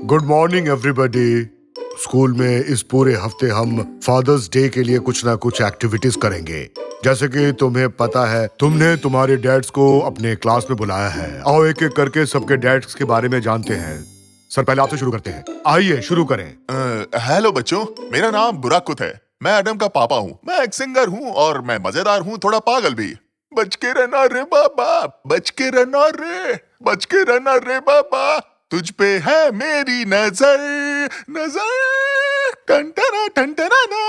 Good morning everybody. School में इस पूरे हफ्ते हम फादर्स डे के लिए कुछ ना कुछ एक्टिविटीज करेंगे। जैसे कि तुम्हें पता है, तुमने तुम्हारे डैड्स को अपने क्लास में बुलाया है। आओ एक एक करके सबके डैड्स के बारे में जानते हैं। सर, पहले आपसे शुरू करते हैं। आइए शुरू करें। हेलो बच्चों, मेरा नाम बुराकुत है। मैं एडम का पापा हूँ। मैं एक सिंगर हूँ और मैं मजेदार हूँ, थोड़ा पागल भी। बच के रहना रे बाबा, बच के रहना रे, बच के रहना रे बाबा, तुझ पे है मेरी नजर, नजर टंटरा टंटरा ना।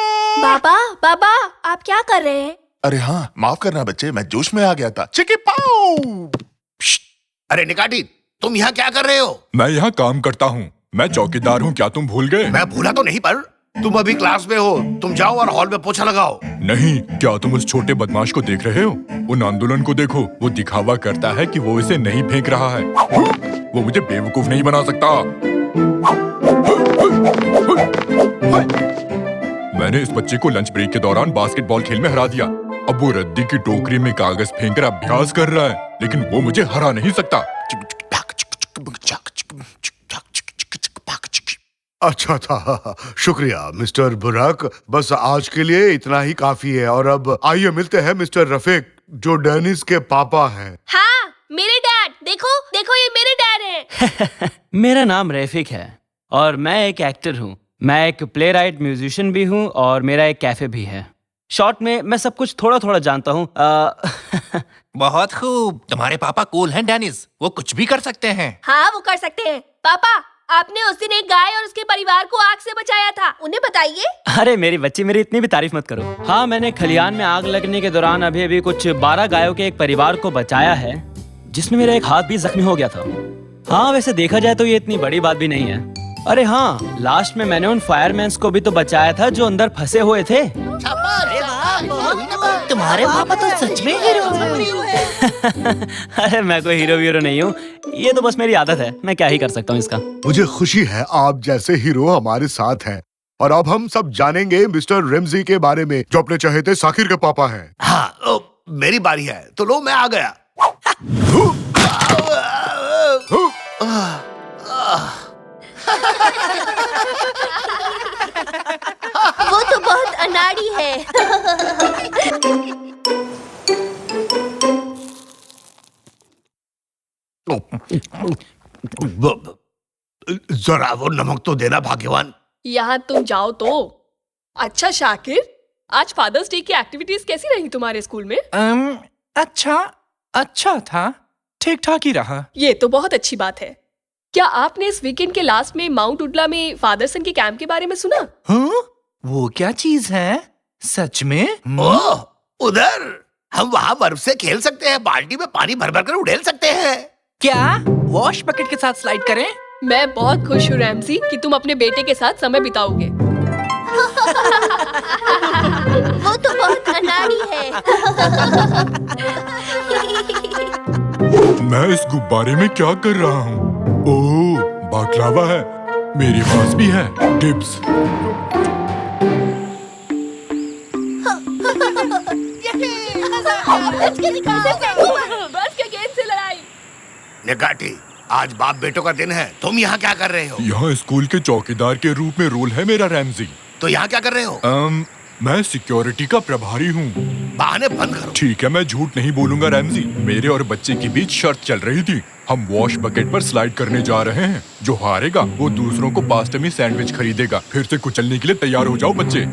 बाबा बाबा, आप क्या कर रहे हैं? अरे हाँ, माफ करना बच्चे, मैं जोश में आ गया था। चिकी पाओ। अरे निकाटी, तुम यहाँ क्या कर रहे हो? मैं यहाँ काम करता हूँ। मैं चौकीदार हूँ, क्या तुम भूल गए? मैं भूला तो नहीं, पर तुम अभी क्लास में हो। तुम जाओ और हॉल में पोछा लगाओ। नहीं, क्या तुम उस छोटे बदमाश को देख रहे हो? उन आंदोलन को देखो, वो दिखावा करता है कि वो इसे नहीं फेंक रहा है। वो मुझे बेवकूफ नहीं बना सकता। मैंने इस बच्चे को लंच ब्रेक के दौरान बास्केटबॉल खेल में हरा दिया। अब वो रद्दी की टोकरी में कागज फेंककर अभ्यास कर रहा है, लेकिन वो मुझे हरा नहीं सकता। अच्छा था, शुक्रिया मिस्टर बुराक। बस आज के लिए इतना ही काफी है। और अब आइए मिलते हैं मिस्टर रफीक, जो डेनिस के पापा हैं। हाँ, मेरे डैड। देखो देखो, ये मेरे डैड हैं। मेरा नाम रफीक है और मैं एक एक्टर हूँ। मैं एक प्ले राइट म्यूजिशियन भी हूँ और मेरा एक कैफे भी है। शॉर्ट में मैं सब कुछ थोड़ा थोड़ा जानता हूँ। बहुत खूब, तुम्हारे पापा कूल हैं डेनिस, वो कुछ भी कर सकते हैं। हाँ, वो कर सकते हैं। पापा, आपने उस दिन एक गाय और उसके परिवार को आग से बचाया था, उन्हें बताइए। अरे मेरी बच्ची, मेरी इतनी भी तारीफ मत करो। हाँ, मैंने खलियान में आग लगने के दौरान अभी कुछ 12 गायों के एक परिवार को बचाया है, जिसमें मेरा एक हाथ भी जख्मी हो गया था। हाँ, वैसे देखा जाए तो ये इतनी बड़ी बात भी नहीं है। अरे हाँ, लास्ट में मैंने उन फायरमैन्स को भी तो बचाया था जो अंदर फंसे हुए थे। तुम्हारे पापा तो सच में हीरो हैं। अरे मैं कोई हीरो वीरो नहीं हूँ, ये तो बस मेरी आदत है। मैं क्या ही कर सकता हूँ इसका। मुझे खुशी है आप जैसे हीरो हमारे साथ हैं। और अब हम सब जानेंगे मिस्टर रेमजी के बारे में, जो अपने चहेते साकिर के पापा हैं। हाँ, मेरी बारी है, तो लो मैं आ गया। वो तो बहुत अनाड़ी है। जरा वो नमक तो देना भाग्यवान। यहाँ तुम जाओ तो। अच्छा शाकिर, आज फादर्स डे की एक्टिविटीज कैसी रही तुम्हारे स्कूल में? अच्छा था, ठीक ठाक ही रहा। ये तो बहुत अच्छी बात है। क्या आपने इस वीकेंड के लास्ट में माउंट उडला में फादरसन के कैंप के बारे में सुना? हाँ? वो क्या चीज है? सच में? ओह, उधर हम वहाँ बर्फ से खेल सकते हैं, बाल्टी में पानी भर भर कर उड़ेल सकते हैं। क्या वॉश बकेट के साथ स्लाइड करें? मैं बहुत खुश हूँ रैमजी कि तुम अपने बेटे के साथ समय बिताओगे। वो तो बहुत अनाड़ी है। मैं इस गुब्बारे में क्या कर रहा हूँ? ओह, बाकलावा है। मेरे पास भी है डिप्स। बस के गेंद से लड़ाई। निकाटी, आज बाप बेटों का दिन है, तुम यहाँ क्या कर रहे हो? यहाँ स्कूल के चौकीदार के रूप में रोल है मेरा रैमजी। तो यहाँ क्या कर रहे हो? मैं सिक्योरिटी का प्रभारी हूँ। बहाने बंद करो। ठीक है, मैं झूठ नहीं बोलूंगा रैमजी। मेरे और बच्चे के बीच शर्त चल रही थी। हम वॉश बकेट पर स्लाइड करने जा रहे हैं। जो हारेगा वो दूसरों को पास्ता में सैंडविच खरीदेगा। फिर से कुचलने के लिए तैयार हो जाओ बच्चे।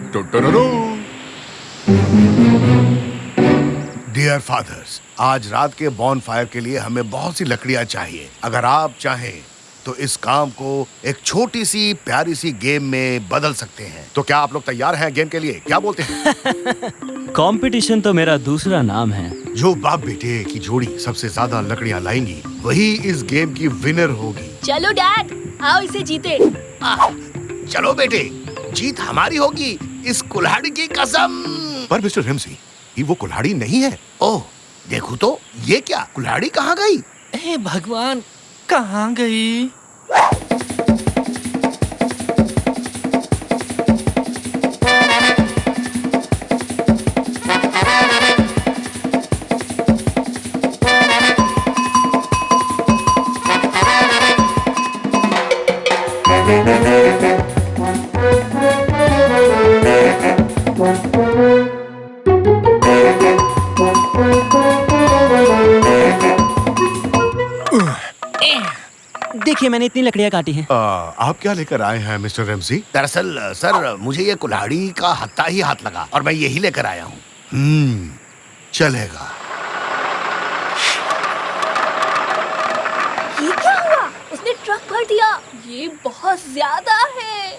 डियर फादर्स, आज रात के बॉन फायर के लिए हमें बहुत सी लकड़ियाँ चाहिए। अगर आप चाहें तो इस काम को एक छोटी सी प्यारी सी गेम में बदल सकते हैं। तो क्या आप लोग तैयार हैं गेम के लिए? क्या बोलते हैं? कंपटीशन तो मेरा दूसरा नाम है। जो बाप बेटे की जोड़ी सबसे ज्यादा लकड़ियाँ लाएंगी, वही इस गेम की विनर होगी। चलो डैड, आओ इसे जीते। चलो बेटे, जीत हमारी होगी, इस कुल्हाड़ी की कसम। पर मिस्टर रेमजी, ये वो कुल्हाड़ी नहीं है। ओह, देखो तो, ये क्या कुल्हाड़ी कहाँ गई? हे भगवान, कहाँ गई? देखिए मैंने इतनी लकड़ियां काटी हैं। आप क्या लेकर आए हैं मिस्टर रैमजी? दरअसल सर मुझे ये कुल्हाड़ी का हत्था ही हाथ लगा और मैं यही लेकर आया हूँ। चलेगा। ये क्या हुआ? उसने ट्रक भर दिया। ये बहुत ज्यादा है।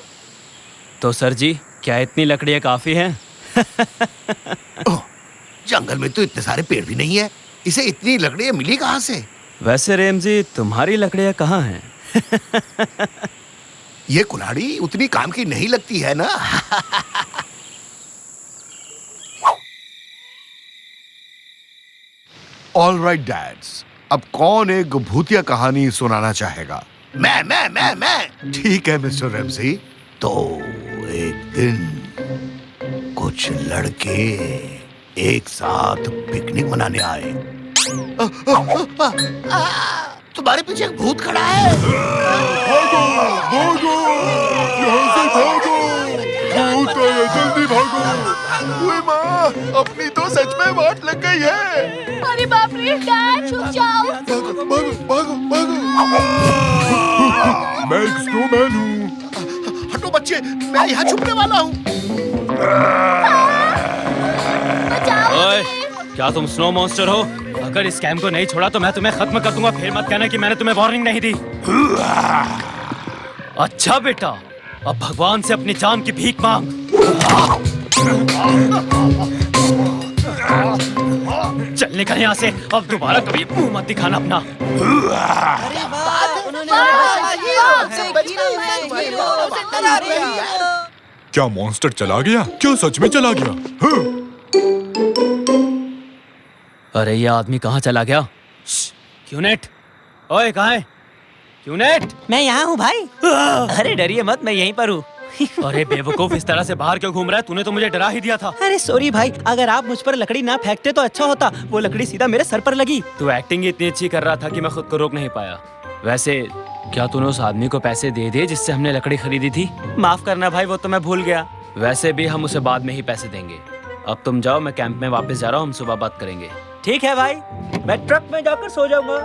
तो सर जी क्या इतनी लकड़ियां काफी हैं? ओह, जंगल में तो इतने सारे पेड़ भी नहीं है, इसे इतनी लकड़ियां मिली कहाँ से? वैसे रेमजी तुम्हारी लकड़ियां कहाँ हैं? ये कुल्हाड़ी उतनी काम की नहीं लगती है ना। ऑल राइट डैड्स, अब कौन एक भूतिया कहानी सुनाना चाहेगा? मैं। ठीक है मिस्टर रैमजी। तो एक दिन कुछ लड़के एक साथ पिकनिक मनाने आए। तुम्हारे पीछे एक भूत खड़ा है। भागो भागो, यहाँ से भागो, भूत आया, जल्दी भागो। ओए माँ, अपनी तो सच में वाट लग गई है। अरे बाप रे, डैड छुप जाओ। भागो भागो भागो भागो। मैं एक स्नोमैन हूँ। हटो बच्चे, मैं यहाँ छुपने वाला हूँ। बचाओ। ओए, क्या तुम स्नो मॉन्स्टर हो? अगर इस कैंप को नहीं छोड़ा तो मैं तुम्हें खत्म कर दूंगा। फिर मत कहना कि मैंने तुम्हें वार्निंग नहीं दी। अच्छा बेटा, अब भगवान से अपनी जान की भीख मांग। चल निकल यहाँ से, अब दोबारा कभी मुंह मत दिखाना अपना। क्या मॉन्स्टर चला गया? क्या सच में चला गया? हाँ। अरे ये आदमी कहाँ चला गया? क्यूनेट, ओए कहाँ है? क्यूनेट, मैं यहाँ हूँ भाई। अरे डरिए मत, मैं यहीं पर हूँ। अरे बेवकूफ, इस तरह से बाहर क्यों घूम रहा है? तूने तो मुझे डरा ही दिया था। अरे सॉरी भाई, अगर आप मुझ पर लकड़ी ना फेंकते तो अच्छा होता। वो लकड़ी सीधा मेरे सर पर लगी। तू एक्टिंग ही इतनी अच्छी कर रहा था कि मैं खुद को रोक नहीं पाया। वैसे क्या तूने उस आदमी को पैसे दे दिए जिससे हमने लकड़ी खरीदी थी? माफ करना भाई, वो तो मैं भूल गया। वैसे भी हम उसे बाद में ही पैसे देंगे। अब तुम जाओ, मैं कैंप में वापस जा रहा हूँ, हम सुबह बात करेंगे। ठीक है भाई, मैं ट्रक में जाकर सो जाऊंगा।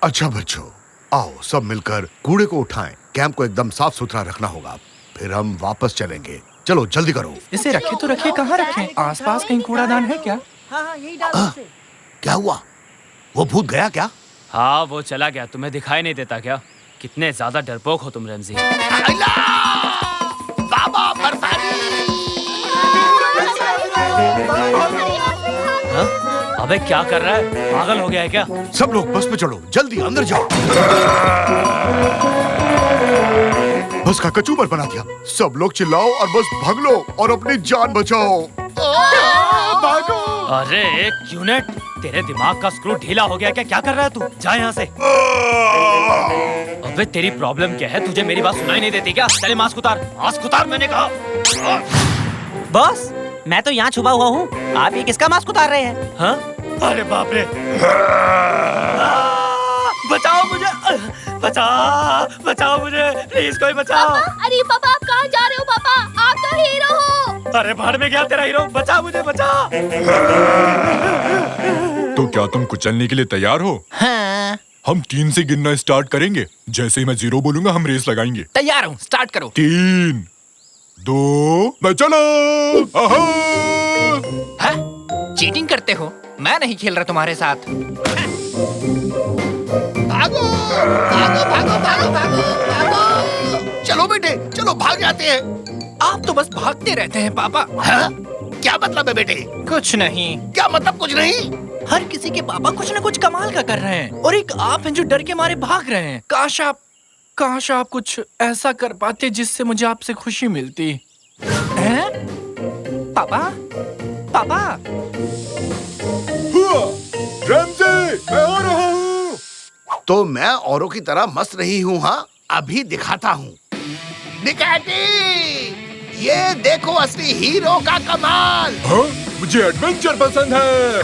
अच्छा बच्चों, आओ सब मिलकर कूड़े को उठाएं। कैंप को एकदम साफ सुथरा रखना होगा, फिर हम वापस चलेंगे। चलो जल्दी करो। इसे रखे तो रखे, कहाँ रखें? आसपास कहीं कूड़ादान है क्या? हाँ यही डाल दो। क्या हुआ? वो भूत गया क्या? हाँ वो चला गया, तुम्हें दिखाई नहीं देता क्या? कितने ज्यादा डरपोक हो तुम रमजी। बाबा बर्फानी। हाँ? अबे क्या कर रहा है? पागल हो गया है क्या? सब लोग बस में चढ़ो, जल्दी अंदर जाओ। बस का कचूमर बना दिया। सब लोग चिल्लाओ और बस भाग लो और अपनी जान बचाओ। भागो। अरे क्यूनेट, तेरे दिमाग का स्क्रू ढीला हो गया क्या? क्या कर रहा है तू? जा यहाँ से। अबे तेरी प्रॉब्लम क्या है? तुझे मेरी बात सुनाई नहीं देती क्या? चले मास्क उतार, मास्क उतार मैंने कहा। बॉस, मैं तो यहाँ छुपा हुआ हूँ। आप ये किसका मास्क उतार रहे हैं? हाँ? अरे बाप रे, बचाओ मुझे, बचाओ मुझे, प्लीज कोई बचाओ। अरे पापा, आप कहाँ जा रहे हो? पापा, आप तो हीरो हो। अरे भाड़ में गया तेरा हीरो, बचा मुझे, बचा। तो क्या तुम कुचलने के लिए तैयार हो? हाँ, हम 3 से गिनना स्टार्ट करेंगे। जैसे ही मैं 0 बोलूंगा हम रेस लगाएंगे। तैयार हूँ, स्टार्ट करो। 3, 2, मैं चला। हाँ? चीटिंग करते हो? मैं नहीं खेल रहा तुम्हारे साथ। भागो भागो भागो भागो भागो भागो। चलो बेटे, चलो भाग जाते हैं। आप तो बस भागते रहते हैं पापा। हाँ? क्या मतलब है बेटे? कुछ नहीं। क्या मतलब कुछ नहीं? हर किसी के पापा कुछ न कुछ कमाल का कर रहे हैं और एक आप हैं जो डर के मारे भाग रहे हैं। काश आप कुछ ऐसा कर पाते जिससे मुझे आपसे खुशी मिलती। हैं? पापा, पापा। रैमजी, मैं आ रहा हूँ। तो मैं औरों की तरह मस्त नहीं हूँ। हाँ, अभी दिखाता हूँ। निकैटी, ये देखो असली हीरो का कमाल। हाँ? मुझे एडवेंचर पसंद है।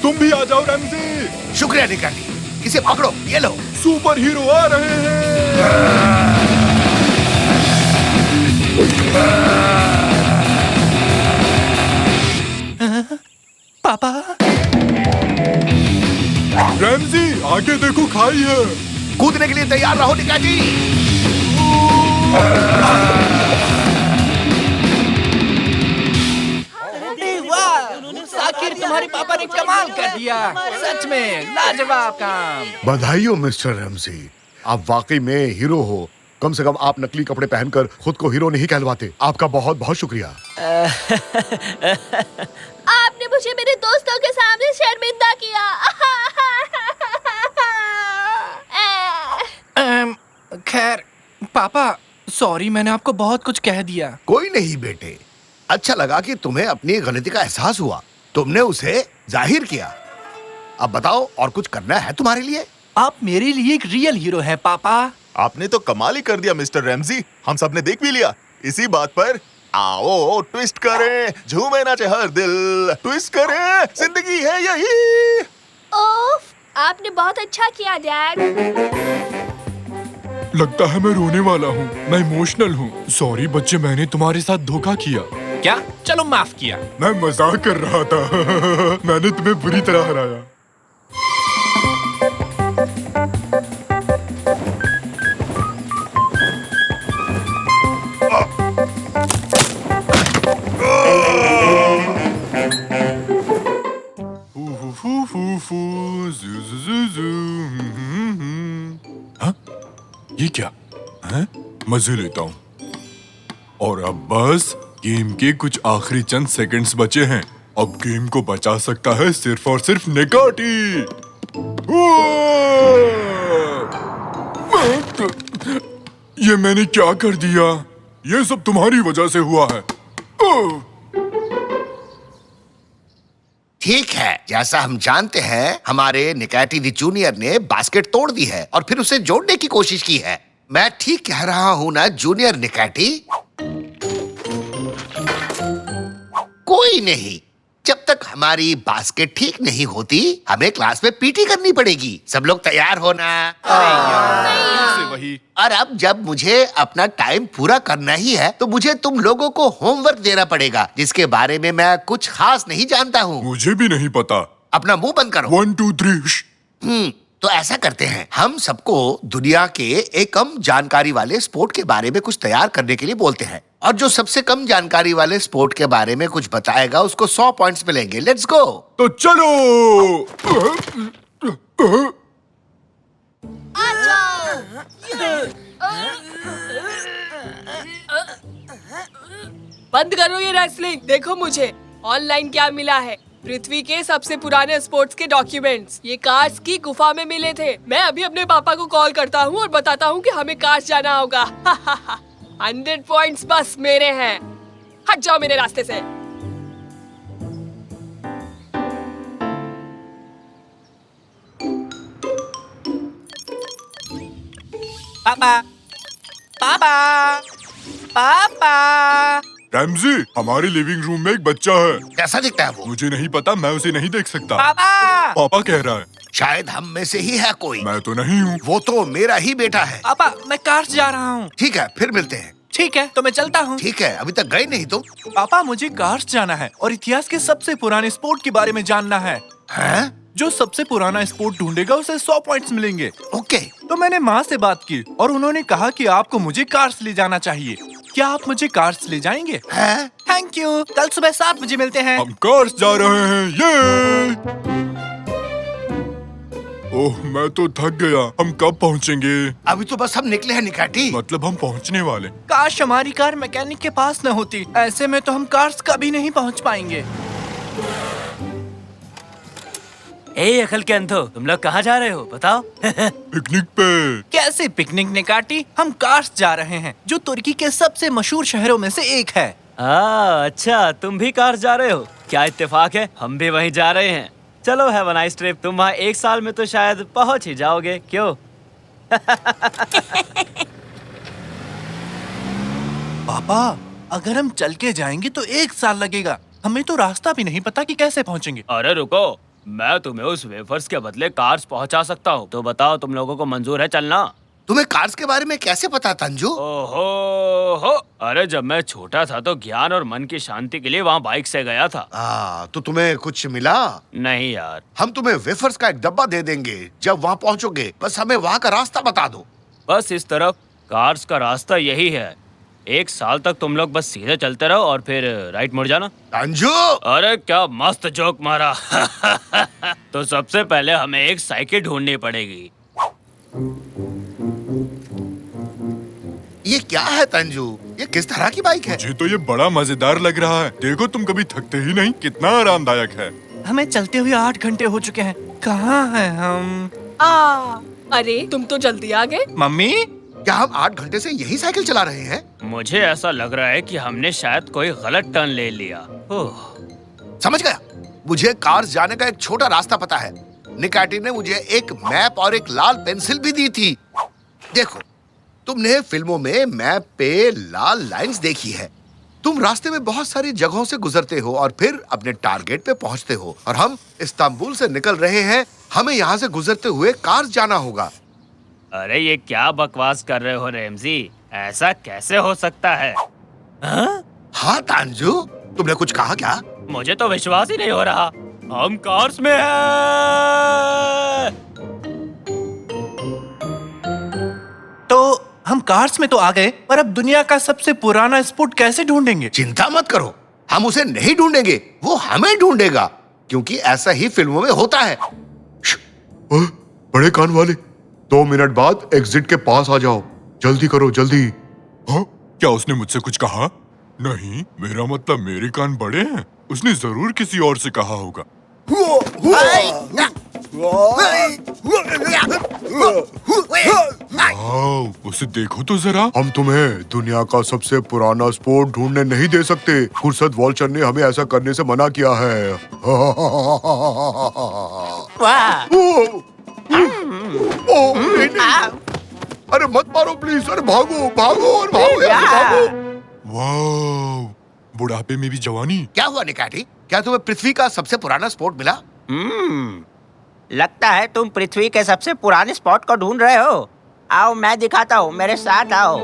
तुम भी आ जाओ रैमजी। शुक्रिया निकाटी, इसे पकड़ो, ये लो। सुपर हीरो आ रहे हैं। पापा, रैमजी आगे देखो, खाई है। कूदने के लिए तैयार रहो निकाटी। साकिर, तुम्हारे पापा ने कमाल कर दिया। सच में लाजवाब काम। बधाई हो मिस्टर रैमजी, आप वाकई में हीरो हो। कम से कम आप नकली कपड़े पहनकर खुद को हीरो नहीं कहलवाते। आपका बहुत बहुत शुक्रिया। आपने मुझे मेरे दोस्तों के सामने शर्मिंदा किया। खैर पापा, सॉरी, मैंने आपको बहुत कुछ कह दिया। कोई नहीं बेटे, अच्छा लगा कि तुम्हें अपनी गलती का एहसास हुआ, तुमने उसे जाहिर किया। अब बताओ, और कुछ करना है तुम्हारे लिए? आप मेरे लिए एक रियल हीरो हैं पापा। आपने तो कमाल ही कर दिया मिस्टर रैमजी, हम सब ने देख भी लिया। इसी बात पर आओ ट्विस्ट करें, झूमे नाचे हर दिल, ट्विस्ट करें, जिंदगी है यही। ओफ, आपने बहुत अच्छा किया डैड। लगता है मैं रोने वाला हूँ, मैं इमोशनल हूँ। सॉरी बच्चे, मैंने तुम्हारे साथ धोखा किया। क्या? चलो माफ किया। मैं मजाक कर रहा था। मैंने तुम्हें बुरी तरह हराया। हाँ? ये क्या है? मजे लेता हूँ। और अब बस गेम के कुछ आखिरी चंद सेकंड्स बचे हैं। अब गेम को बचा सकता है सिर्फ और सिर्फ निकाटी। ये मैंने क्या कर दिया? ये सब तुम्हारी वजह से हुआ है। ठीक है, जैसा हम जानते हैं, हमारे निकाटी दी जूनियर ने बास्केट तोड़ दी है और फिर उसे जोड़ने की कोशिश की है। मैं ठीक कह रहा हूँ ना जूनियर निकाटी? कोई नहीं, जब तक हमारी बास्केट ठीक नहीं होती, हमें क्लास में पीटी करनी पड़ेगी। सब लोग तैयार हो ना? वही। और अब जब मुझे अपना टाइम पूरा करना ही है, तो मुझे तुम लोगों को होमवर्क देना पड़ेगा, जिसके बारे में मैं कुछ खास नहीं जानता हूँ। मुझे भी नहीं पता। अपना मुंह बंद करो। 1 2 3। तो ऐसा करते हैं, हम सबको दुनिया के एक कम जानकारी वाले स्पोर्ट के बारे में कुछ तैयार करने के लिए बोलते हैं, और जो सबसे कम जानकारी वाले स्पोर्ट के बारे में कुछ बताएगा उसको 100 पॉइंट्स मिलेंगे। Let's go. तो चलो। बंद करो ये रेसलिंग। देखो मुझे ऑनलाइन क्या मिला है। पृथ्वी के सबसे पुराने स्पोर्ट्स के डॉक्यूमेंट्स ये कार्स की गुफा में मिले थे। मैं अभी अपने पापा को कॉल करता हूँ और बताता हूँ कि हमें कार्स जाना होगा। 100 पॉइंट्स बस मेरे हैं। हट जाओ मेरे रास्ते से। पापा, पापा, पापा। रैमजी, हमारे लिविंग रूम में एक बच्चा है। कैसा दिखता है वो? मुझे नहीं पता, मैं उसे नहीं देख सकता। पापा। पापा कह रहा है। शायद हम में से ही है कोई। मैं तो नहीं हूँ। वो तो मेरा ही बेटा है। पापा, मैं कार्स जा रहा हूँ। ठीक है, फिर मिलते हैं। ठीक है, तो मैं चलता हूँ। ठीक है, अभी तक गए नहीं तुम? पापा, मुझे कार्स जाना है और इतिहास के सबसे पुराने स्पोर्ट के बारे में जानना है। हैं? जो सबसे पुराना स्पोर्ट ढूंढेगा उसे 100 पॉइंट्स मिलेंगे। ओके। तो मैंने माँ से बात की और उन्होंने कहा कि आपको मुझे कार्स ले जाना चाहिए। क्या आप मुझे कार्स ले जाएंगे? हैं? Thank you. कल सुबह 7 बजे मिलते हैं। हम कार्स जा रहे हैं। ये ओह, मैं तो थक गया। हम कब पहुँचेंगे? अभी तो बस हम निकले हैं निकाटी। मतलब हम पहुँचने वाले। काश हमारी कार मैकेनिक के पास न होती। ऐसे में तो हम कार्स कभी नहीं पहुँच पाएंगे। ए अकल के अंधो, तुम लोग कहाँ जा रहे हो बताओ? पिकनिक पे। कैसे पिकनिक निकाटी? हम कार्स जा रहे हैं, जो तुर्की के सबसे मशहूर शहरों में से एक है। अच्छा, तुम भी कार्स जा रहे हो? क्या इत्तेफाक है, हम भी वहीं जा रहे हैं। चलो हैव अ नाइस ट्रिप। तुम वहाँ 1 साल में तो शायद पहुँच ही जाओगे, क्यों? पापा, अगर हम चल के जाएंगे तो 1 साल लगेगा, हमें तो रास्ता भी नहीं पता कि कैसे पहुंचेंगे। अरे रुको, मैं तुम्हें उस वेफर्स के बदले कार्स पहुंचा सकता हूँ। तो बताओ, तुम लोगों को मंजूर है चलना? तुम्हें कार्स के बारे में कैसे पता तंजू? ओहो हो, अरे जब मैं छोटा था तो ज्ञान और मन की शांति के लिए वहाँ बाइक से गया था। तो तुम्हें कुछ मिला? नहीं यार। हम तुम्हें वेफर्स का एक डब्बा दे देंगे जब वहाँ पहुँचोगे। बस हमें वहाँ का रास्ता बता दो। बस इस तरफ कार्स का रास्ता यही है। 1 साल तक तुम लोग बस सीधे चलते रहो और फिर राइट मुड़ जाना। तंजू! अरे क्या मस्त जोक मारा। तो सबसे पहले हमें एक साइकिल ढूंढनी पड़ेगी। ये क्या है तंजू? ये किस तरह की बाइक है? मुझे तो ये बड़ा मजेदार लग रहा है। देखो, तुम कभी थकते ही नहीं। कितना आरामदायक है। हमें चलते हुए 8 घंटे हो चुके हैं। कहाँ हैं हम? अरे तुम तो जल्दी आ गए। मम्मी, क्या हम 8 घंटे से यही साइकिल चला रहे हैं? मुझे ऐसा लग रहा है कि हमने शायद कोई गलत टर्न ले लिया। समझ गया। मुझे कार्स जाने का एक छोटा रास्ता पता है। निकाटी ने मुझे एक मैप और एक लाल पेंसिल भी दी थी। देखो, तुमने फिल्मों में मैप पे लाल लाइंस देखी है। तुम रास्ते में बहुत सारी जगहों से गुजरते हो और फिर अपने टारगेट पे पहुंचते हो। और हम इस्तांबुल से निकल रहे हैं। हमें यहाँ से गुजरते हुए कार्स जाना होगा। अरे ये क्या बकवास कर रहे हो रैमजी? ऐसा कैसे हो सकता है? हाँ तांजू, तुमने कुछ कहा क्या? मुझे तो विश्वास ही नहीं हो रहा। हम कार्स में हैं। तो हम कार्स में तो आ गए, पर अब दुनिया का सबसे पुराना स्पोर्ट कैसे ढूंढेंगे? चिंता मत करो, हम उसे नहीं ढूंढेंगे, वो हमें ढूंढेगा। क्योंकि ऐसा ही फिल्मों में होता है। बड़े कान वाले, 2 मिनट बाद एग्जिट के पास आ जाओ। जल्दी करो, जल्दी। हाँ? क्या उसने मुझसे कुछ कहा? नहीं, मेरा मतलब मेरे कान बड़े हैं। उसने जरूर किसी और से कहा होगा। उसे देखो तो जरा। हम तुम्हें दुनिया का सबसे पुराना स्पोर्ट ढूंढने नहीं दे सकते। खुर्सद वॉल्चर ने हमें ऐसा करने से मना किया है। वाह! नहीं। अरे मत मारो प्लीज। अरे भागो भागो और भागो, यहाँ से भागो। वाह, बुढ़ापे में भी जवानी। क्या हुआ निकाटी? क्या तुम्हें पृथ्वी का सबसे पुराना स्पोर्ट मिला? लगता है तुम पृथ्वी के सबसे पुराने स्पॉट को ढूंढ रहे हो। आओ, मैं दिखाता हूँ, मेरे साथ आओ।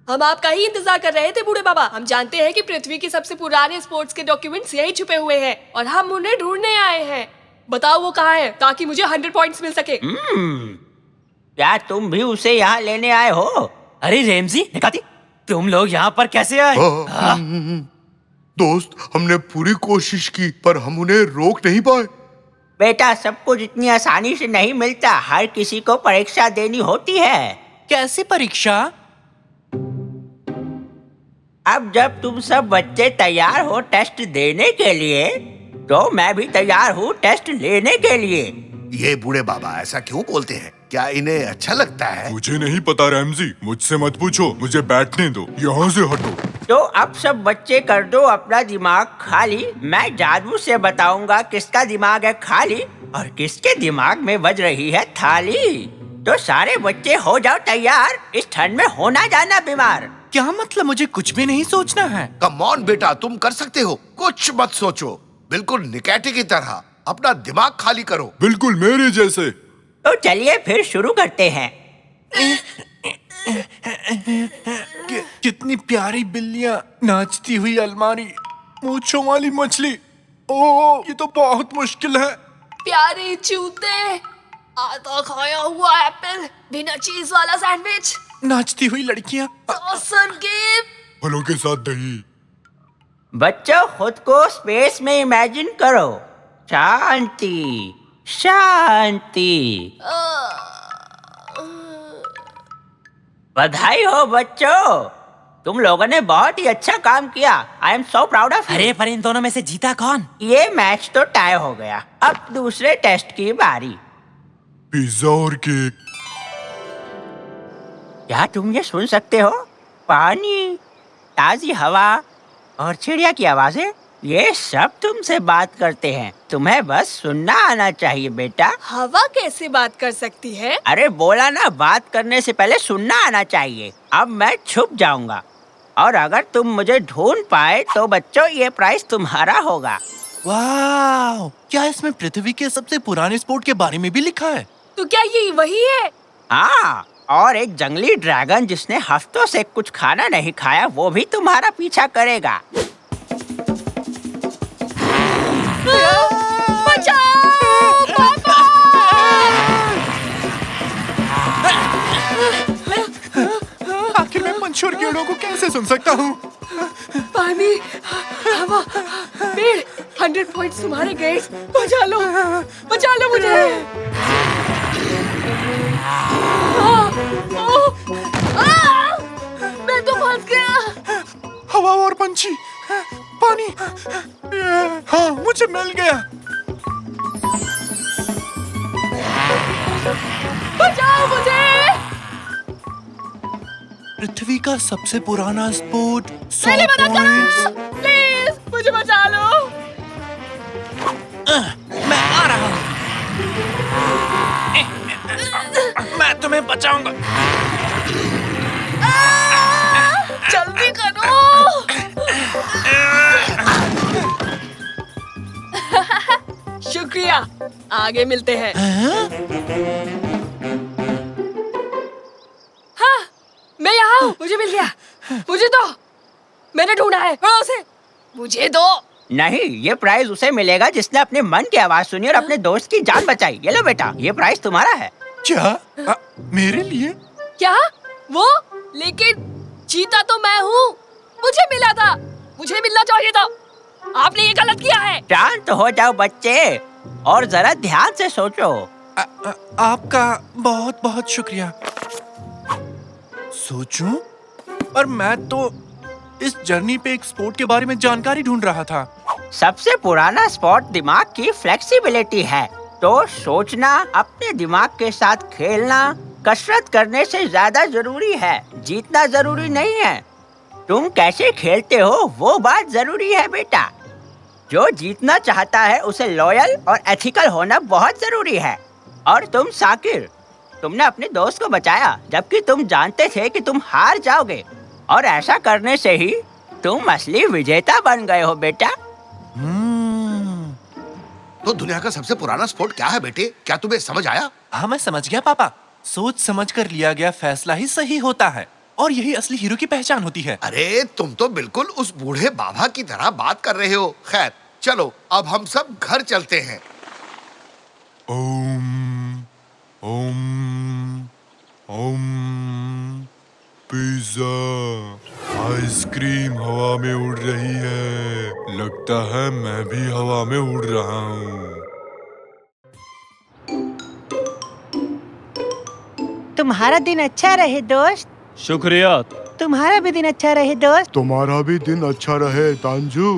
हम आपका ही इंतजार कर रहे थे बूढ़े बाबा। हम जानते हैं कि पृथ्वी के सबसे पुराने स्पोर्ट्स के डॉक्यूमेंट्स यही छुपे हुए हैं और हम उन्हें ढूंढने आए हैं। बताओ वो कहाँ है, ताकि मुझे 100 पॉइंट्स मिल सके। क्या तुम भी उसे यहाँ लेने आए हो? अरे रैमजी, निकाती, तुम लोग यहाँ पर कैसे आए? दोस्त, हमने पूरी कोशिश की पर हम उन्हें रोक नहीं पाए। बेटा, सब कुछ इतनी आसानी से नहीं मिलता। हर किसी को परीक्षा देनी होती है। कैसी परीक्षा? अब जब तुम सब बच्चे तैयार हो टेस्ट देने के लिए, तो मैं भी तैयार हूँ टेस्ट लेने के लिए। ये बूढ़े बाबा ऐसा क्यों बोलते हैं? क्या इन्हें अच्छा लगता है? मुझे नहीं पता रैमजी, मुझसे मत पूछो। मुझे बैठने दो, यहाँ से हटो। तो अब सब बच्चे कर दो अपना दिमाग खाली। मैं जादू से बताऊंगा किसका दिमाग है खाली और किसके दिमाग में बज रही है थाली। तो सारे बच्चे हो जाओ तैयार, इस ठंड में होना जाना बीमार। क्या मतलब? मुझे कुछ भी नहीं सोचना है। कम ऑन बेटा, तुम कर सकते हो। कुछ मत सोचो, बिल्कुल निकाटी की तरह अपना दिमाग खाली करो। बिल्कुल मेरे जैसे। तो चलिए फिर शुरू करते हैं। कितनी प्यारी बिल्लियाँ, नाचती हुई अलमारी, मूंछों वाली मछली। ओह, ये तो बहुत मुश्किल है। प्यारे जूते, आधा खाया हुआ एप्पल, बिना चीज वाला सैंडविच, नाचती हुई लड़कियाँ। Saucer game. फलों के साथ दही। बच्चों, खुद को स्पेस में इमेजिन करो। शांति शांति। बधाई हो बच्चों, तुम लोगों ने बहुत ही अच्छा काम किया। I am so proud of. अरे पर इन दोनों में से जीता कौन? ये मैच तो टाई हो गया। अब दूसरे टेस्ट की बारी। पिज्जा और केक। क्या तुम ये सुन सकते हो? पानी, ताजी हवा और चिड़िया की आवाजें। ये सब तुमसे बात करते हैं, तुम्हें बस सुनना आना चाहिए बेटा। हवा कैसे बात कर सकती है? अरे बोला ना, बात करने से पहले सुनना आना चाहिए। अब मैं छुप जाऊंगा और अगर तुम मुझे ढूंढ पाए तो बच्चों ये प्राइस तुम्हारा होगा। वाह, क्या इसमें पृथ्वी के सबसे पुराने स्पोर्ट के बारे में भी लिखा है? तो क्या ये वही है? हाँ, और एक जंगली ड्रैगन जिसने हफ्तों से कुछ खाना नहीं खाया वो भी तुम्हारा पीछा करेगा। बचाओ पापा! आखिर मैं पंछी और कीड़ों को कैसे सुन सकता हूँ? पानी, हवा, पेड़, 100 पॉइंट्स तुम्हारे गाइस। बचा लो मुझे। मैं तो फंस गया। हवा और पंछी, पानी, हाँ मुझे मिल गया। बचाओ मुझे। पृथ्वी का सबसे पुराना स्पोर्ट 100 पहले मदद करो, पॉइंट्स। प्लीज मुझे बचा लो। मैं आ रहा हूँ। मैं तुम्हें बचाऊंगा। जल्दी करो। शुक्रिया, आगे मिलते हैं। हाँ, मैं यहाँ हूँ। मुझे मिल गया। मुझे दो। मैंने ढूंढा है। थोड़ा उसे मुझे दो। नहीं, ये प्राइज उसे मिलेगा जिसने अपने मन की आवाज सुनी और अपने दोस्त की जान बचाई। ये लो बेटा, ये प्राइज तुम्हारा है। क्या? मेरे लिए? क्या? वो? लेकिन जीता तो मैं हूँ। मुझे मिला था। मुझे मिलना चाहिए था। आपने ये गलत किया है। शांत हो जाओ बच्चे और जरा ध्यान से सोचो। आपका बहुत बहुत शुक्रिया। सोचूं? और मैं तो इस जर्नी पे एक स्पोर्ट के बारे में जानकारी ढूंढ रहा था। सबसे पुराना स्पॉट दिमाग की फ्लेक्सिबिलिटी है, तो सोचना, अपने दिमाग के साथ खेलना कसरत करने से ज्यादा जरूरी है। जीतना जरूरी नहीं है, तुम कैसे खेलते हो वो बात जरूरी है बेटा। जो जीतना चाहता है उसे लॉयल और एथिकल होना बहुत जरूरी है। और तुम साकिर, तुमने अपने दोस्त को बचाया जबकि तुम जानते थे कि तुम हार जाओगे, और ऐसा करने से ही तुम असली विजेता बन गए हो बेटा। तो दुनिया का सबसे पुराना स्पोर्ट क्या है बेटे? क्या तुम्हें समझ आया? हाँ, मैं समझ गया पापा। सोच समझ कर लिया गया फैसला ही सही होता है और यही असली हीरो की पहचान होती है। अरे तुम तो बिल्कुल उस बूढ़े बाबा की तरह बात कर रहे हो। खैर चलो, अब हम सब घर चलते हैं। ओम ओम ओम। पिज्जा, आइसक्रीम हवा में उड़ रही है। लगता है मैं भी हवा में उड़ रहा हूँ। तुम्हारा दिन अच्छा रहे दोस्त। शुक्रिया। तुम्हारा भी दिन अच्छा रहे दोस्त। तुम्हारा भी दिन अच्छा रहे तांजू।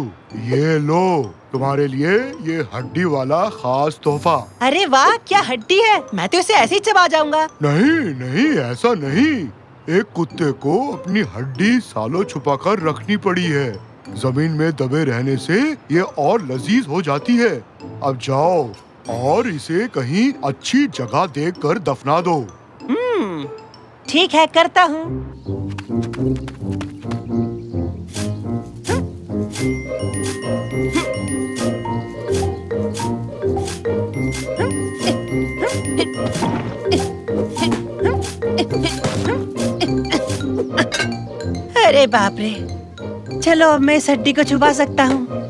ये लो तुम्हारे लिए ये हड्डी वाला खास तोहफा। अरे वाह, क्या हड्डी है। मैं तो इसे ऐसे ही चबा जाऊंगा। नहीं नहीं, ऐसा नहीं। एक कुत्ते को अपनी हड्डी सालों छुपाकर रखनी पड़ी है। जमीन में दबे रहने से ये और लजीज हो जाती है। अब जाओ और इसे कहीं अच्छी जगह देखकर दफना दो। ठीक है, करता हूँ। अरे बाप रे, चलो अब मैं इस हड्डी को छुपा सकता हूँ।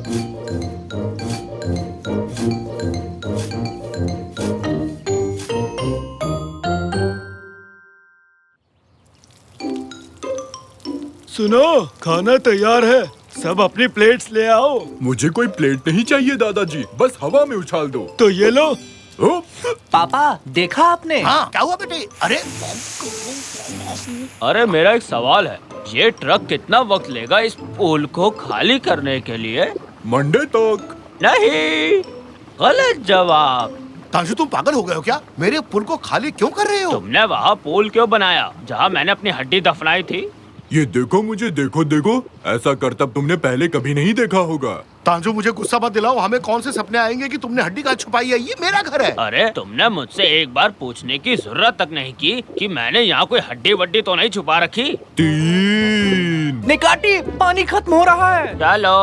सुनो, खाना तैयार है। सब अपनी प्लेट्स ले आओ। मुझे कोई प्लेट नहीं चाहिए दादाजी, बस हवा में उछाल दो। तो ये लो। पापा, देखा आपने? हाँ, क्या हुआ बेटे? अरे मेरा एक सवाल है, ये ट्रक कितना वक्त लेगा इस पुल को खाली करने के लिए? मंडे तक। नहीं, गलत जवाब। तांशु, तुम पागल हो गए हो क्या? मेरे पुल को खाली क्यों कर रहे हो? तुमने वहाँ पुल क्यों बनाया जहाँ मैंने अपनी हड्डी दफनाई थी? ये देखो मुझे, देखो देखो, ऐसा करतब तुमने पहले कभी नहीं देखा होगा। तांजू मुझे गुस्सा मत दिलाओ, हमें कौन से सपने आएंगे कि तुमने हड्डी कहाँ छुपाई है? ये मेरा घर है। अरे तुमने मुझसे एक बार पूछने की जरूरत तक नहीं की कि मैंने यहाँ कोई हड्डी वड्डी तो नहीं छुपा रखी। 3 निकाटी, पानी खत्म हो रहा है। चलो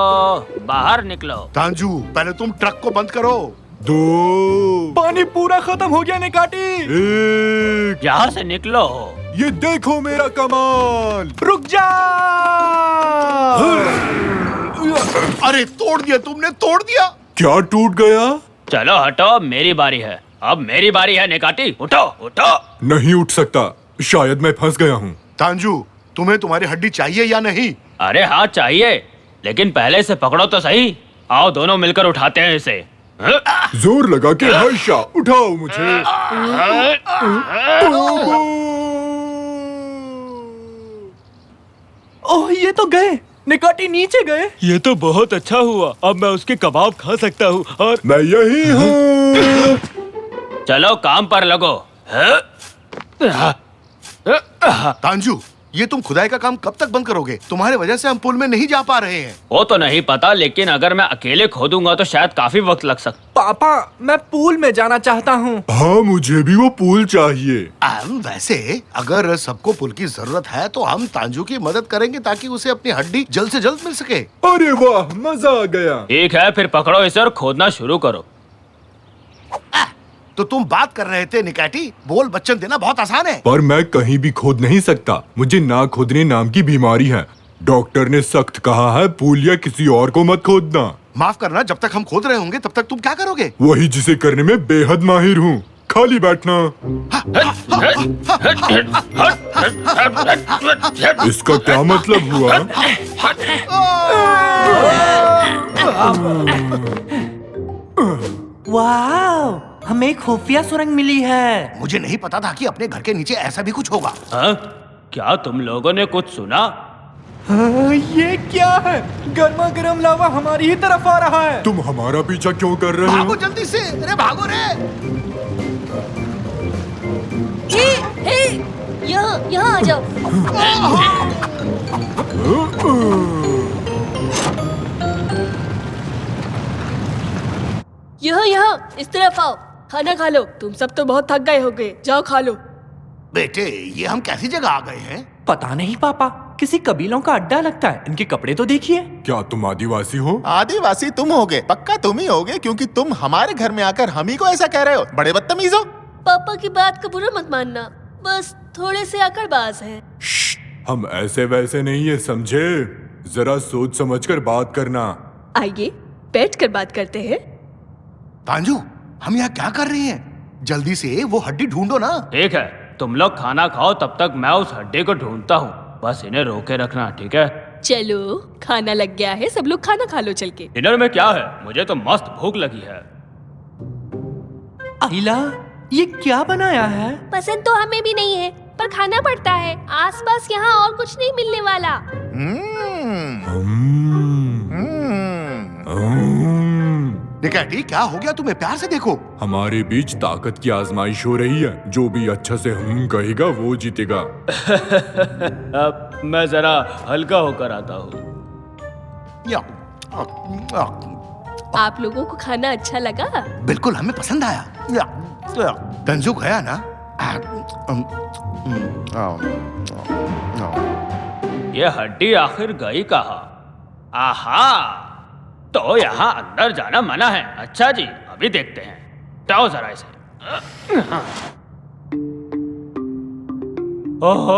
बाहर निकलो। तांजू पहले तुम ट्रक को बंद करो। 2 पानी पूरा खत्म हो गया निकाटी। 1 यहाँ से निकलो। ये देखो मेरा कमाल। रुक जा। अरे तोड़ दिया तुमने, तोड़ दिया। क्या टूट गया? चलो हटो, मेरी बारी है। अब मेरी बारी है निकाटी, उठो उठो। नहीं उठ सकता, शायद मैं फंस गया हूँ। तांजू तुम्हें तुम्हारी हड्डी चाहिए या नहीं? अरे हाँ चाहिए, लेकिन पहले इसे पकड़ो तो सही। आओ दोनों मिलकर उठाते हैं इसे। जोर लगा के हर्षा उठाओ मुझे। ओह ये तो गए, निकाटी नीचे गए। ये तो बहुत अच्छा हुआ, अब मैं उसके कबाब खा सकता हूँ। और मैं यही हूँ। चलो काम पर लगो। तांजू ये तुम खुदाई का काम कब तक बंद करोगे? तुम्हारे वजह से हम पुल में नहीं जा पा रहे हैं। वो तो नहीं पता, लेकिन अगर मैं अकेले खोदूंगा तो शायद काफी वक्त लग सकता। पापा मैं पूल में जाना चाहता हूँ। हाँ मुझे भी वो पूल चाहिए। वैसे अगर सबको पुल की जरूरत है तो हम तांजू की मदद करेंगे ताकि उसे अपनी हड्डी जल्द से जल्द मिल सके। अरे वाह, मजा आ गया। ठीक है, फिर पकड़ो इसे और खोदना शुरू करो। तो तुम बात कर रहे थे निकाटी, बोल बच्चन देना बहुत आसान है। पर मैं कहीं भी खोद नहीं सकता, मुझे ना खोदने नाम की बीमारी है। डॉक्टर ने सख्त कहा है पूल या किसी और को मत खोदना। माफ करना, जब तक हम खोद रहे होंगे तब तक तुम क्या करोगे? वही जिसे करने में बेहद माहिर हूँ, खाली बैठना। इसका क्या मतलब हुआ? वाह, हमें खुफिया सुरंग मिली है। मुझे नहीं पता था कि अपने घर के नीचे ऐसा भी कुछ होगा। हाँ? क्या तुम लोगों ने कुछ सुना? ये क्या है? गर्मा गर्म लावा हमारी ही तरफ आ रहा है। तुम हमारा पीछा क्यों कर रहे भागो हो? जल्दी से, अरे भागो रे। यहाँ आ जाओ। यहाँ इस तरफ आओ, खाना खा लो। तुम सब तो बहुत थक गए होगे, जाओ खा लो। बेटे ये हम कैसी जगह आ गए हैं? पता नहीं पापा, किसी कबीलों का अड्डा लगता है। इनके कपड़े तो देखिए। क्या तुम आदिवासी हो? आदिवासी तुम होगे, पक्का तुम ही होगे, क्योंकि तुम हमारे घर में आकर हम ही को ऐसा कह रहे हो। बड़े बदतमीज हो। पापा की बात का बुरा मत मानना, बस थोड़े से अकड़बाज हैं। हम ऐसे वैसे नहीं है, समझे? जरा सोच समझकर बात करना। आइए बैठ कर बात करते हैं। तांजू हम यहाँ क्या कर रहे हैं? जल्दी से वो हड्डी ढूंढो ना। ठीक है, तुम लोग खाना खाओ, तब तक मैं उस हड्डी को ढूंढता हूँ। बस इन्हें रोके रखना, ठीक है? चलो खाना लग गया है, सब लोग खाना खा लो चल के। डिनर में क्या है? मुझे तो मस्त भूख लगी है। आइला, ये क्या बनाया है? पसंद तो हमें भी नहीं है, पर खाना पड़ता है। आसपास यहाँ और कुछ नहीं मिलने वाला। निकाटी क्या हो गया तुम्हें? प्यार से देखो। हमारे बीच ताकत की आजमाइश हो रही है। जो भी अच्छा से हम कहेगा वो जीतेगा। अब मैं जरा हल्का होकर आता हूँ। आप लोगों को खाना अच्छा लगा? बिल्कुल हमें पसंद आया। तंजू गया ना? ये हड्डी आखिर गई कहाँ? आहा, तो यहाँ अंदर जाना मना है। अच्छा जी, अभी देखते हैं। जाओ जरा इसे। ओहो,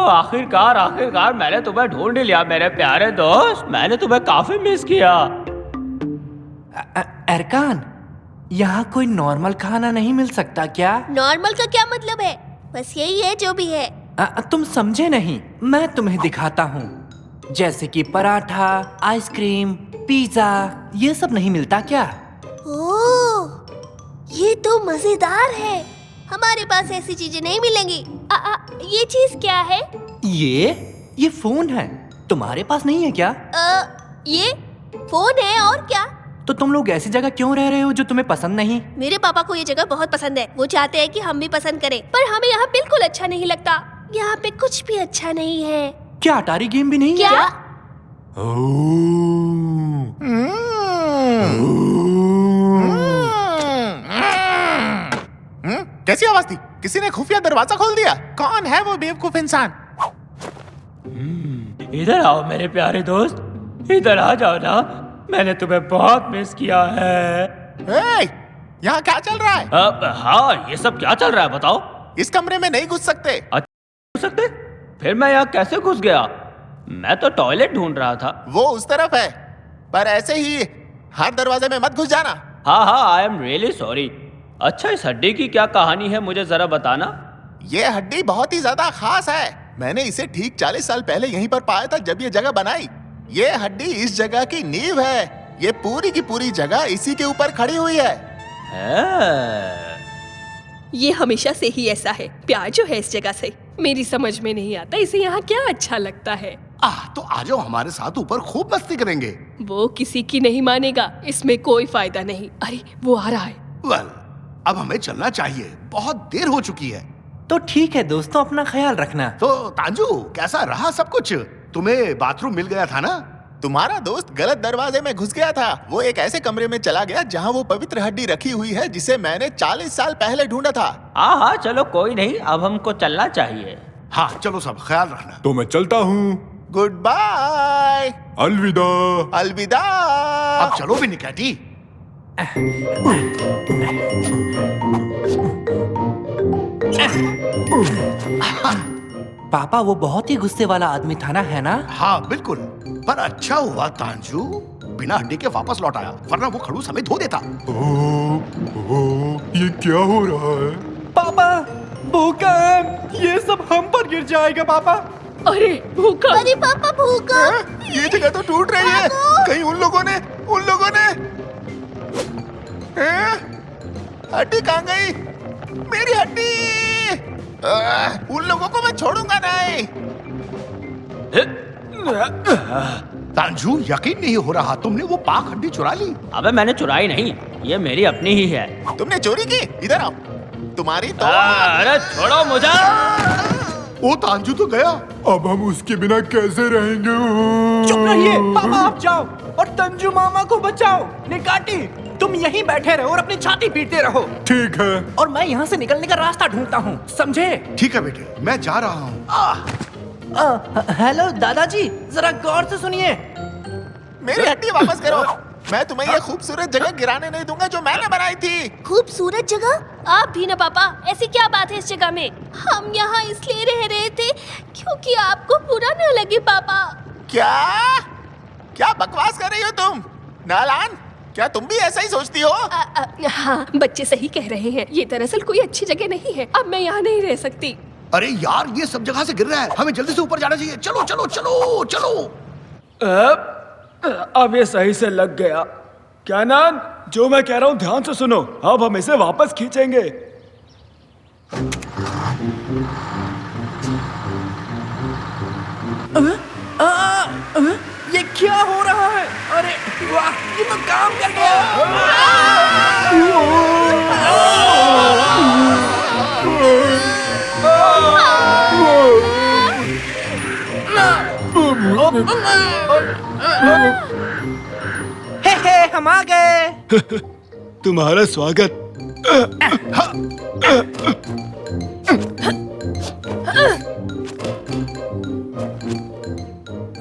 आखिरकार मैंने तुम्हें ढूंढ लिया मेरे प्यारे दोस्त। मैंने तुम्हें काफी मिस किया। अरकान, यहाँ कोई नॉर्मल खाना नहीं मिल सकता क्या? नॉर्मल का क्या मतलब है? बस यही है जो भी है। तुम समझे नहीं, मैं तुम्हें दिखाता हूँ। जैसे कि पराठा, आइसक्रीम, पिज्जा, ये सब नहीं मिलता क्या? ओह, ये तो मजेदार है। हमारे पास ऐसी चीजें नहीं मिलेंगी। ये चीज क्या है? ये फोन है। तुम्हारे पास नहीं है क्या? ये फोन है और क्या? तो तुम लोग ऐसी जगह क्यों रह रहे हो जो तुम्हें पसंद नहीं? मेरे पापा को ये जगह बहुत पसंद है। वो चाहते हैं कि हम भी पसंद करें, पर हमें यहाँ बिल्कुल अच्छा नहीं लगता। यहाँ पे कुछ भी अच्छा नहीं है। क्या अटारी गेम भी नहीं? क्या? कैसी आवाज थी? किसी ने खुफिया दरवाजा खोल दिया? कौन है वो बेवकूफ इंसान? इधर आओ मेरे प्यारे दोस्त, इधर आ जाओ ना, मैंने तुम्हें बहुत मिस किया है। यहाँ क्या चल रहा है? हाँ, ये सब क्या चल रहा है बताओ? इस कमरे में नहीं घुस सकते। घुस सकते? फिर मैं यहाँ कैसे घुस गया? मैं तो टॉयलेट ढूंढ रहा था। वो उस तरफ है, पर ऐसे ही हर दरवाजे में मत घुस जाना। हाँ, आई एम रियली सॉरी। अच्छा, इस हड्डी की क्या कहानी है, मुझे जरा बताना। ये हड्डी बहुत ही ज्यादा खास है। मैंने इसे ठीक 40 साल पहले यहीं पर पाया था जब ये जगह बनाई। ये हड्डी इस जगह की नींव है। ये पूरी की पूरी जगह इसी के ऊपर खड़ी हुई है। ये हमेशा से ही ऐसा है। प्यार जो है इस जगह से, मेरी समझ में नहीं आता इसे यहाँ क्या अच्छा लगता है। तो आ जाओ हमारे साथ ऊपर, खूब मस्ती करेंगे। वो किसी की नहीं मानेगा, इसमें कोई फायदा नहीं। अरे वो आ रहा है। वेल, अब हमें चलना चाहिए, बहुत देर हो चुकी है। तो ठीक है दोस्तों, अपना ख्याल रखना। तो तांजू, कैसा रहा सब कुछ? तुम्हें बाथरूम मिल गया था ना? तुम्हारा दोस्त गलत दरवाजे में घुस गया था। वो एक ऐसे कमरे में चला गया जहाँ वो पवित्र हड्डी रखी हुई है जिसे मैंने 40 साल पहले ढूंढा था। हाँ, चलो कोई नहीं, अब हमको चलना चाहिए। हाँ चलो, सब ख्याल रखना। तो मैं चलता हूँ। Goodbye. अलविदा। अलविदा। अब चलो भी निकैटी। पापा वो बहुत ही गुस्से वाला आदमी था ना, है ना? हाँ बिल्कुल, पर अच्छा हुआ तांजू बिना हड्डी के वापस लौट आया, वरना वो खड़ूस हमें धो देता। ये क्या हो रहा है? पापा भूकंप, ये सब हम पर गिर जाएगा पापा। अरे भूकंप! अरे पापा भूकंप! ये जगह तो टूट रही है। कहीं उन लोगों ने हड्डी कहाँ गई? मेरी हड्डी! उन लोगों को मैं छोड़ूंगा नहीं। तांजू, यकीन नहीं हो रहा, तुमने वो पाक हड्डी चुरा ली। अबे मैंने चुराई नहीं, ये मेरी अपनी ही है। तुमने चोरी की? इधर आओ। तुम्हारी तो अरे छोड़ो मुझे। वो तांजू तो गया। अब हम उसके बिना कैसे रहेंगे? चुप रहिए पापा, आप जाओ और तंजू मामा को बचाओ। निकाटी, तुम यहीं बैठे रहो और अपनी छाती पीटते रहो। ठीक है। और मैं यहाँ से निकलने का रास्ता ढूंढता हूँ, समझे? ठीक है बेटे, मैं जा रहा हूँ। हेलो दादाजी, जरा गौर से सुनिए। मेरी हड्डी वापस करो। मैं तुम्हें ये खूबसूरत जगह गिराने नहीं दूंगा जो मैंने बनाई थी। खूबसूरत जगह? आप भी ना पापा, ऐसी क्या बात है इस जगह में? हम यहाँ इसलिए रह रहे थे क्योंकि आपको बुरा न लगे पापा। क्या बकवास कर रही हो तुम? नालान, क्या तुम भी ऐसा ही सोचती हो? हाँ, बच्चे सही कह रहे हैं। ये दरअसल कोई अच्छी जगह नहीं है। अब मैं यहाँ नहीं रह सकती। अरे यार, ये सब जगह से गिर रहा है, हमें जल्दी से ऊपर जाना चाहिए। चलो चलो चलो चलो। अब ये सही से लग गया। क्या नान, जो मैं कह रहा हूँ ध्यान से सुनो, अब हम इसे वापस खींचेंगे। ये क्या हो रहा है? अरे वाह, ये तो काम कर गया। हे हम आ गए। तुम्हारा स्वागत।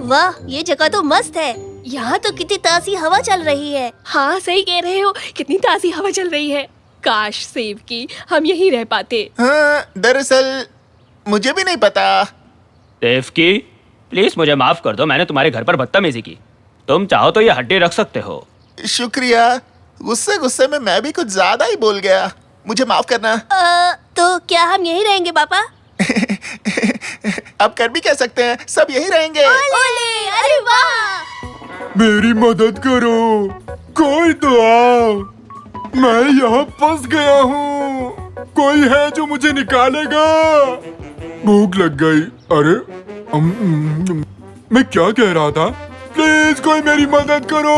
वाह, ये जगह तो मस्त है। यहाँ तो कितनी ताज़ी हवा चल रही है। हाँ सही कह रहे हो, कितनी ताज़ी हवा चल रही है। काश सेब की हम यहीं रह पाते। हाँ, दरअसल मुझे भी नहीं पता। देव की, प्लीज मुझे माफ कर दो, मैंने तुम्हारे घर पर बदतमीजी की। तुम चाहो तो ये हड्डी रख सकते हो। शुक्रिया। गुस्से गुस्से में मैं भी कुछ ज्यादा ही बोल गया, मुझे माफ करना। तो क्या हम यहीं रहेंगे पापा? अब कर भी कह सकते हैं, सब यहीं रहेंगे। ओले, अरे वाह! मेरी मदद करो, कोई तो आओ, मैं यहाँ फंस गया हूँ। कोई है जो मुझे निकालेगा? भूख लग गई। अरे मैं क्या कह रहा था? प्लीज कोई मेरी मदद करो।